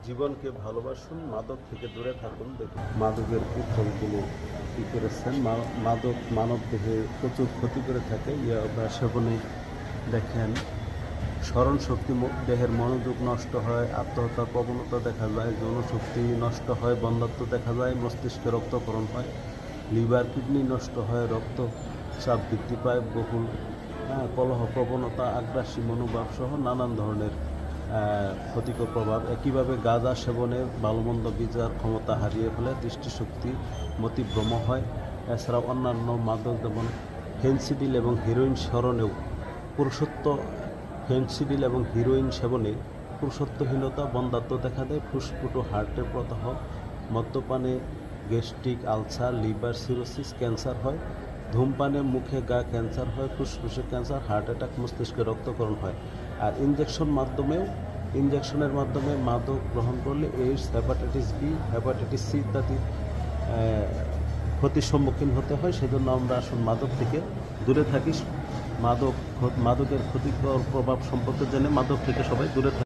জীবনকে ভালোবাসুন, মাদক থেকে দূরে থাকুন। দেখুন মাদকের কুফলগুলো কী করেছেন। মাদক মানব দেহে প্রচুর ক্ষতি করে থাকে। ইয়াবা সেবনে দেখেন স্মরণ শক্তি, দেহের মনোযোগ নষ্ট হয়, আত্মহত্যার প্রবণতা দেখা যায়, যৌনশক্তি নষ্ট হয়, বন্ধ্যাত্ব দেখা যায়, মস্তিষ্কে রক্তক্ষরণ হয়, লিভার কিডনি নষ্ট হয়, রক্তচাপ বৃদ্ধি পায়, বহুল কলহ প্রবণতা, আগ্রাসী মনোভাব সহ নানান ধরনের ক্ষতিকর প্রভাব। একইভাবে গাঁজা সেবনে ভালোমন্দ বিচার ক্ষমতা হারিয়ে ফেলে, দৃষ্টিশক্তি মতিভ্রম হয়। এছাড়াও অন্যান্য মাদক যেমন ফেনসিডিল এবং হিরোইন সেবনেও ফেনসিডিল এবং হিরোইন সেবনে পুরুষত্বহীনতা, বন্ধ্যাত্ব দেখা দেয়, ফুসফুটো হার্টের প্রদাহ, মদ্যপানে gastric ulcer, liver cirrhosis, cancer হয়, ধূমপানে মুখে গা ক্যান্সার হয়, ফুসফুসে ক্যান্সার, হার্ট অ্যাটাক, মস্তিষ্কে রক্তক্ষরণ হয়। আর ইনজেকশনের মাধ্যমে মাদক গ্রহণ করলে AIDS, hepatitis B, hepatitis C ইত্যাদি ক্ষতির সম্মুখীন হতে হয়। সেজন্য আমরা আসুন মাদক থেকে দূরে থাকি। মাদকের ক্ষতিকর প্রভাব সম্পর্কে জেনে মাদক থেকে সবাই দূরে থাকি।